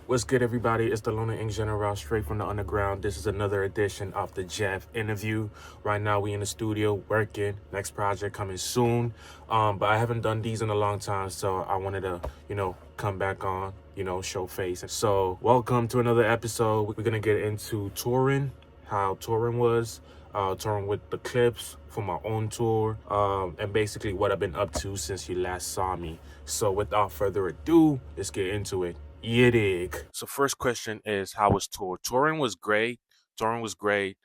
What's good, everybody? It's the Luna Ink General, straight from the underground. This is another edition of the Jeff interview. Right now, we in the studio working. Next project coming soon. But I haven't done these in a long time, so I wanted to, come back on, show face. So, welcome to another episode. We're gonna get into touring, how touring was, touring with the Clips for my own tour, and basically what I've been up to since you last saw me. So, without further ado, let's get into it. Yeah, dig. So first question is, how was tour? Touring was great. Touring was great.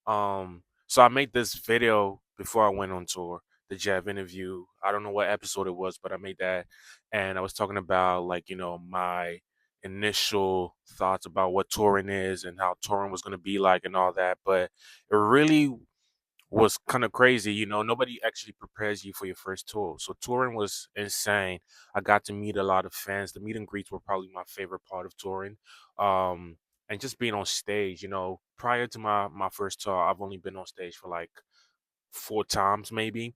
So I made this video before I went on tour, the Jeff interview. I don't know what episode it was, but I made that, and I was talking about my initial thoughts about what touring is and how touring was gonna be like and all that. But it really was kind of crazy. Nobody actually prepares you for your first tour. So touring was insane. I got to meet a lot of fans. The meet and greets were probably my favorite part of touring. Um, and just being on stage, prior to my first tour, I've only been on stage for like four times maybe.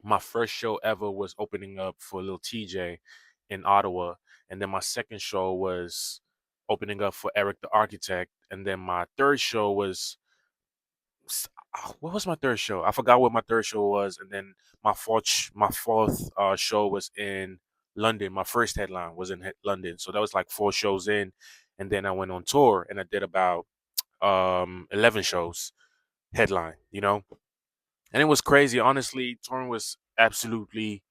My first show ever was opening up for Lil TJ in Ottawa. And then my second show was opening up for Eric the Architect. And then my third show was what was my third show? I forgot what my third show was, and then my fourth show was in London. My first headline was in London, so that was like four shows in, and then I went on tour and I did about 11 shows headline, and it was crazy. Honestly, touring was absolutely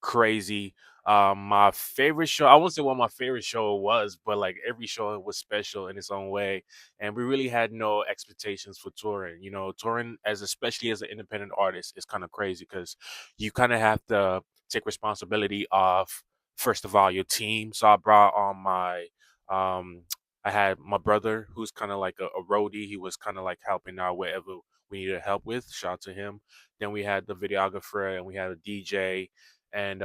crazy. My favorite show, I won't say what my favorite show was, but like every show was special in its own way. And we really had no expectations for touring. Touring as especially as an independent artist is kind of crazy because you kind of have to take responsibility of first of all your team. So I brought on my um I had my brother who's kind of like a roadie. He was kind of like helping out wherever we needed help with. Shout out to him. Then we had the videographer and we had a DJ, and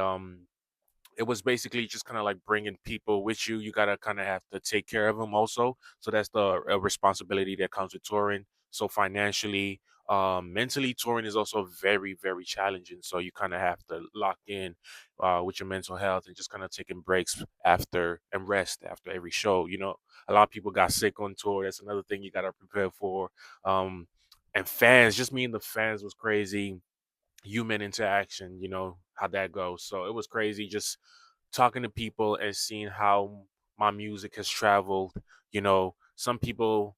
it was basically just kind of like bringing people with you. You gotta kind of have to take care of them also. So that's the responsibility that comes with touring. So financially, mentally, touring is also very, very challenging. So you kind of have to lock in with your mental health and just kind of taking breaks after and rest after every show. A lot of people got sick on tour. That's another thing you gotta prepare for. Um, and fans, just meeting the fans was crazy. Human interaction, how that goes. So it was crazy just talking to people and seeing how my music has traveled. Some people,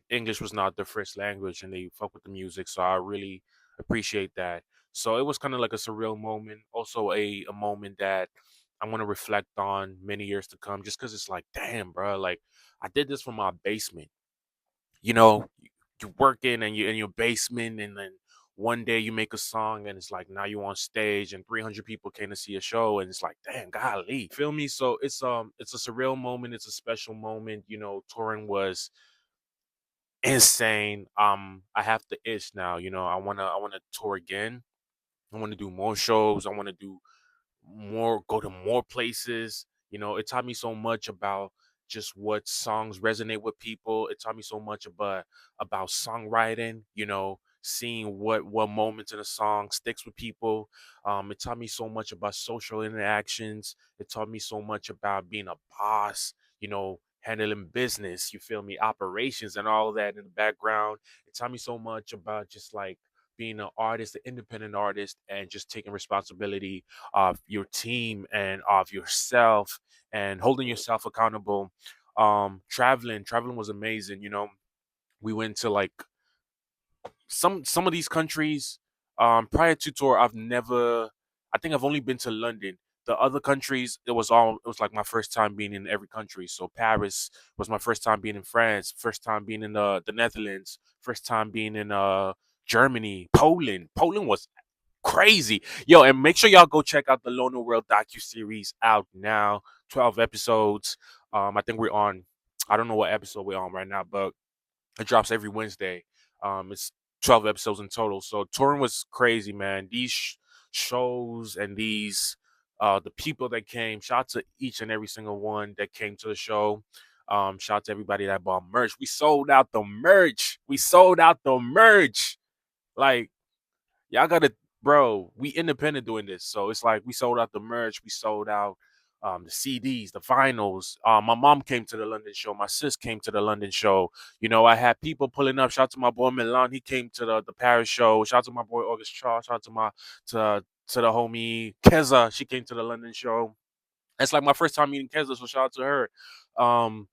English was not their first language and they fuck with the music. So I really appreciate that. So it was kind of like a surreal moment. Also a moment that I want to reflect on many years to come just because it's like, damn, bro, like I did this from my basement. You working and you're in your basement, and then one day you make a song and it's like now you on stage and 300 people came to see a show, and it's like, damn, golly, feel me? So it's a surreal moment. It's a special moment. Touring was insane. I have the itch now. I want to tour again. I want to do more shows. I want to do more, go to more places. It taught me so much about just what songs resonate with people. It taught me so much about songwriting, seeing what moments in a song sticks with people. It taught me so much about social interactions. It taught me so much about being a boss, handling business, you feel me, operations and all of that in the background. It taught me so much about just like being an artist, an independent artist, and just taking responsibility of your team and of yourself and holding yourself accountable. Traveling was amazing. We went to like some of these countries. Prior to tour, I think I've only been to London. The other countries, it was like my first time being in every country. So Paris was my first time being in France, first time being in the Netherlands, first time being in Germany, Poland. Poland was crazy. Yo, and make sure y'all go check out the Loner World docu-series out now. 12 episodes. I think we're on, I don't know what episode we're on right now, but it drops every Wednesday. It's 12 episodes in total. So touring was crazy, man. These shows and the people that came, shout out to each and every single one that came to the show. Shout out to everybody that bought merch. We sold out the merch. We sold out the merch. Like, y'all gotta, bro, we independent doing this. So it's like we sold out the merch. We sold out. the CDs, the vinyls. My mom came to the London show. My sis came to the London show. You know, I had people pulling up. Shout out to my boy Milan. He came to the Paris show. Shout out to my boy August Charles. Shout out to my to the homie Keza. She came to the London show. It's like my first time meeting Keza, so shout out to her. Um,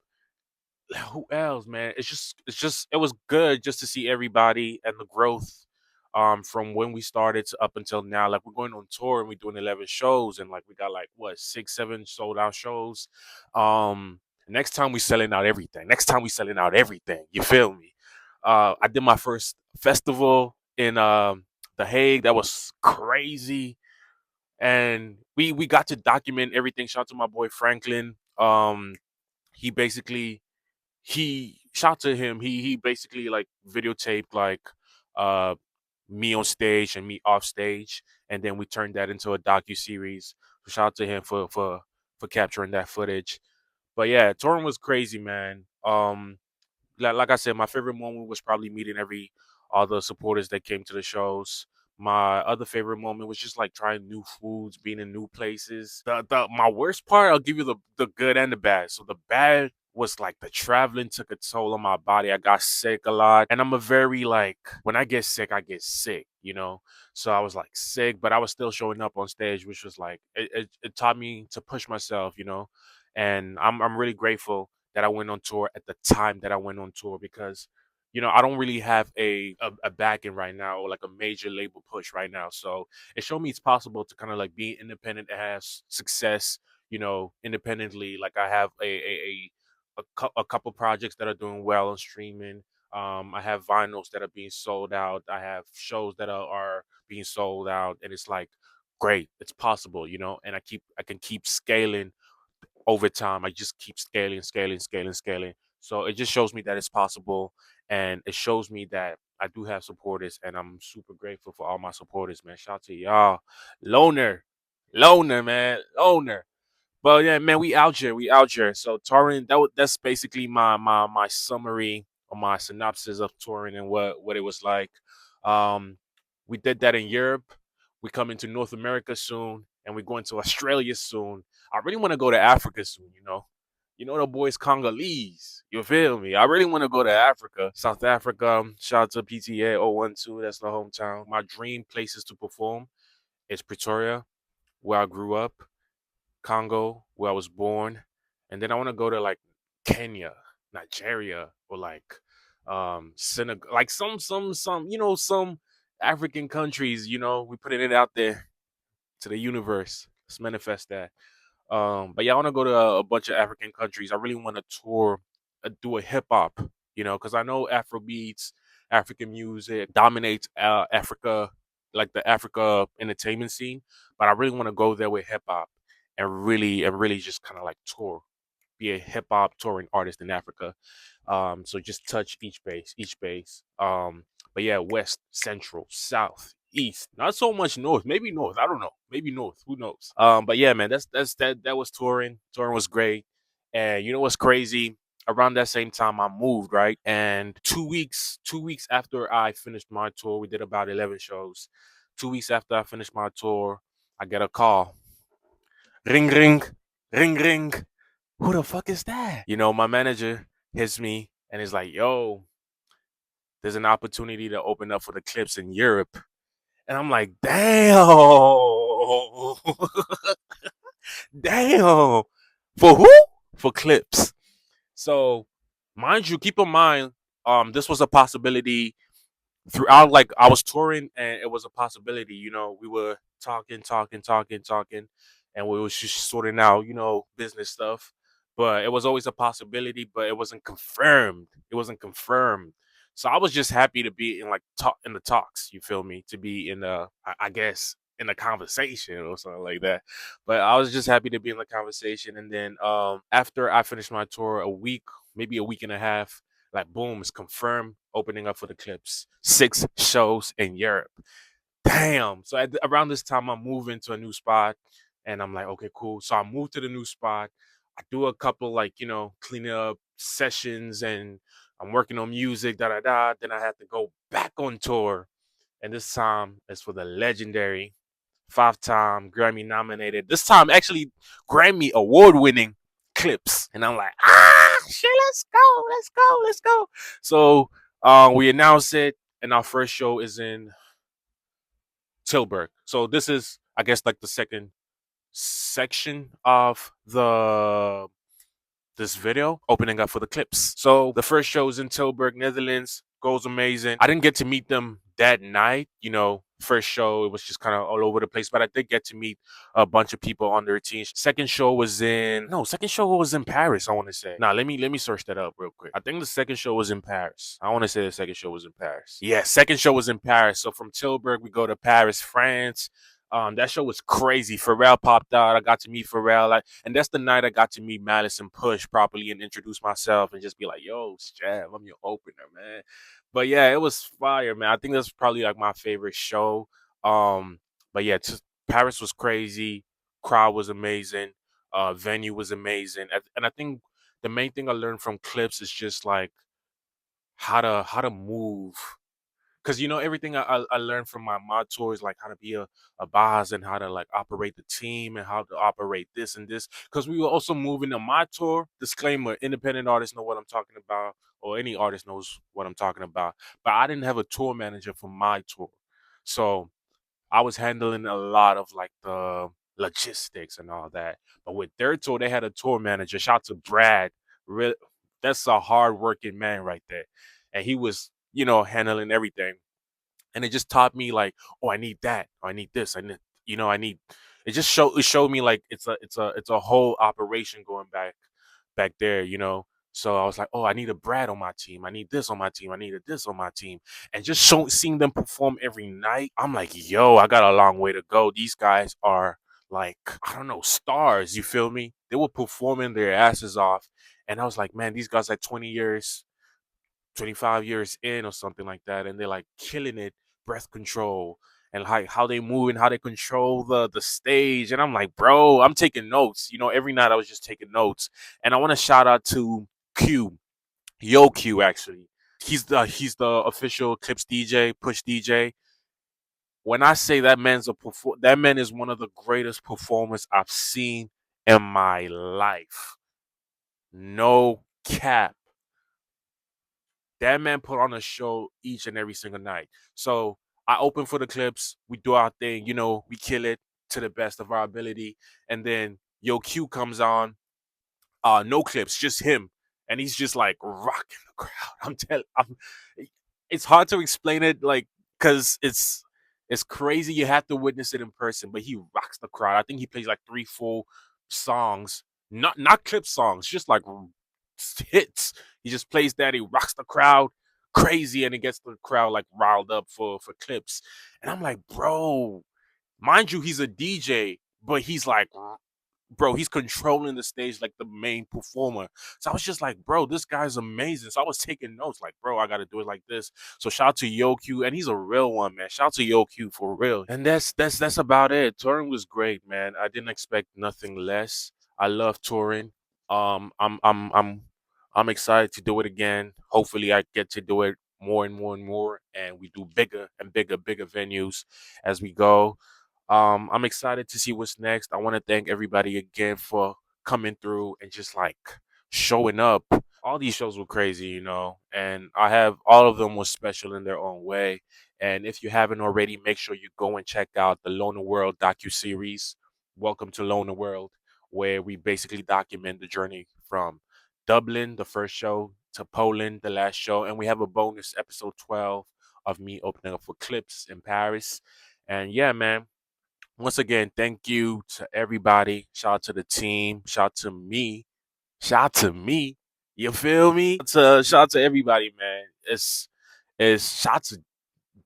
who else, man? It's just it was good just to see everybody and the growth from when we started to up until now. Like we're going on tour and we're doing 11 shows and like we got like what 6 7 sold out shows. Next time we selling out everything. Next time we selling out everything. You feel me? I did my first festival in The Hague. That was crazy. And we got to document everything. Shout out to my boy Franklin. He basically he shout to him. He basically like videotaped like uh me on stage and me off stage, and then we turned that into a docu series. So shout out to him for capturing that footage. But yeah, touring was crazy, man. Like I said, my favorite moment was probably meeting all the supporters that came to the shows. My other favorite moment was just like trying new foods, being in new places. The my worst part, I'll give you the good and the bad. So the bad was like the traveling took a toll on my body. I got sick a lot. And I'm a very like when I get sick, you know. So I was like sick, but I was still showing up on stage, which was like it taught me to push myself, you know. And I'm really grateful that I went on tour at the time that I went on tour because, you know, I don't really have a backing right now or like a major label push right now. So it showed me it's possible to kind of like be independent and have success, you know, independently. Like I have a couple projects that are doing well on streaming. I have vinyls that are being sold out. I have shows that are being sold out, and it's like great. It's possible, you know, and I can keep scaling over time. I just keep scaling, scaling, scaling, scaling. So it just shows me that it's possible, and it shows me that I do have supporters, and I'm super grateful for all my supporters, man. Shout out to y'all, loner, man, loner. But yeah, man, we out here, we out here. So touring, that's basically my summary or my synopsis of touring and what it was like. Um, we did that in Europe. We coming to North America soon, and we're going to Australia soon. I really want to go to Africa soon. You know the boys Congolese. You feel me? I really want to go to Africa, South Africa. Shout out to PTA 012. That's the hometown. My dream places to perform is Pretoria, where I grew up. Congo, where I was born, and then I want to go to like Kenya, Nigeria, or like Senegal, like some some African countries. You know, we putting it out there to the universe. Let's manifest that. But yeah, I want to go to a bunch of African countries. I really want to tour, do a hip hop, you know, because I know Afro beats, African music dominates Africa, like the Africa entertainment scene. But I really want to go there with hip hop and really just kind of like tour, be a hip hop touring artist in Africa. So just touch each base. But yeah, west, central, south, east. Not so much north. Maybe north. I don't know. Maybe north. Who knows? But yeah, man, that was touring. Touring was great. And you know what's crazy? Around that same time, I moved, right? And 2 weeks after I finished my tour, we did about 11 shows. 2 weeks after I finished my tour, I get a call. Ring, ring, ring, ring. Who the fuck is that? You know, my manager hits me and is like, yo, there's an opportunity to open up for the Clips in Europe. And I'm like, damn. Damn. For who? For Clips. So, mind you, keep in mind, this was a possibility throughout. Like I was touring and it was a possibility, you know, we were talking, and we was just sorting out, you know, business stuff. But it was always a possibility, but it wasn't confirmed. It wasn't confirmed. So I was just happy to be in like talk in the talks, you feel me? To be in I guess in a conversation or something like that. But I was just happy to be in the conversation. And then after I finished my tour, a week, maybe a week and a half, like boom, it's confirmed opening up for the Clips. 6 shows in Europe. Damn. So around this time, I'm moving to a new spot, and I'm like, okay, cool. So I moved to the new spot. I do a couple like cleaning up sessions, and I'm working on music. Da da da. Then I had to go back on tour, and this time it's for the legendary 5-time Grammy nominated. This time, actually, Grammy award winning Clipse. And I'm like, shit, let's go, let's go, let's go. So we announced it, and our first show is in Tilburg. So this is, I guess, like the second section of the this video opening up for the Clipse. So the first show is in Tilburg, Netherlands. Goes amazing. I didn't get to meet them that night. You know, first show, it was just kind of all over the place, but I did get to meet a bunch of people on their team. Second show was in Paris, I want to say. Nah, let me search that up real quick. I think the second show was in Paris. I want to say the second show was in Paris. Yeah, second show was in Paris. So from Tilburg, we go to Paris, France. That show was crazy. Pharrell popped out. I got to meet Pharrell. And that's the night I got to meet Madison Push properly and introduce myself and just be like, yo, Strav, I'm your opener, man. But yeah, it was fire, man. I think that's probably like my favorite show. But yeah, Paris was crazy. Crowd was amazing. Venue was amazing. And I think the main thing I learned from Clips is just like how to move, because everything I learned from my mod tours, like how to be a boss and how to like operate the team and how to operate this and this, because we were also moving a mod tour. Disclaimer: independent artists know what I'm talking about, or any artist knows what I'm talking about, but I didn't have a tour manager for my tour, so I was handling a lot of like the logistics and all that. But with their tour, they had a tour manager. Shout out to Brad. Real, that's a hard working man right there, and he was handling everything. And it just taught me like, oh, I need that, oh, I need this, I need, I need. It showed me like it's a whole operation going back there. So I was like, oh, I need a Brad on my team, I need this on my team, I needed this on my team. And just seeing them perform every night, I'm like, yo, I got a long way to go. These guys are like, I don't know, stars, you feel me? They were performing their asses off, and I was like, man, these guys like 20 years 25 years in or something like that, and they're like killing it. Breath control and like how they move and how they control the stage. And I'm like, bro, I'm taking notes. Every night I was just taking notes. And I want to shout out to Q, Yo Q, actually. He's the official Clips DJ, Push DJ. When I say that man is one of the greatest performers I've seen in my life. No cap. That man put on a show each and every single night. So I open for the Clips. We do our thing. We kill it to the best of our ability. And then Yo Q comes on. No Clips, just him. And he's just like rocking the crowd. It's hard to explain it, like, because it's crazy. You have to witness it in person, but he rocks the crowd. I think he plays like 3 full songs, not clip songs, just like hits. He just plays that. He rocks the crowd crazy, and it gets the crowd like riled up for Clips. And I'm like, bro, mind you, he's a DJ, but he's like, bro, he's controlling the stage like the main performer. So I was just like, bro, this guy's amazing. So I was taking notes, like, bro, I gotta do it like this. So shout out to Yo Q, and he's a real one, man. Shout out to Yo Q for real. And that's about it. Touring was great, man. I didn't expect nothing less. I love touring. I'm excited to do it again. Hopefully, I get to do it more and more and more, and we do bigger and bigger venues as we go. I'm excited to see what's next. I want to thank everybody again for coming through and just like showing up. All these shows were crazy, and I have all of them was special in their own way. And if you haven't already, make sure you go and check out the Loner World docu-series. Welcome to Loner World, where we basically document the journey from Dublin, the first show, to Poland, the last show, and we have a bonus episode 12 of me opening up for Clipse in Paris. And yeah, man, once again, thank you to everybody. Shout out to the team. Shout out to me. Shout out to me. You feel me? Shout out to everybody, man. It's shout out to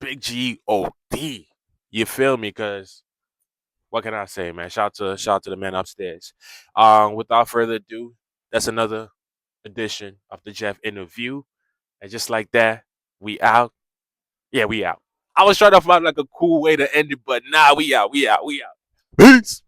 Big G O D. You feel me? Cause what can I say, man? Shout out to the man upstairs. Without further ado, that's another edition of the Jeff interview. And just like that, we out. Yeah, we out. I was trying to find like a cool way to end it, but nah, we out. Peace.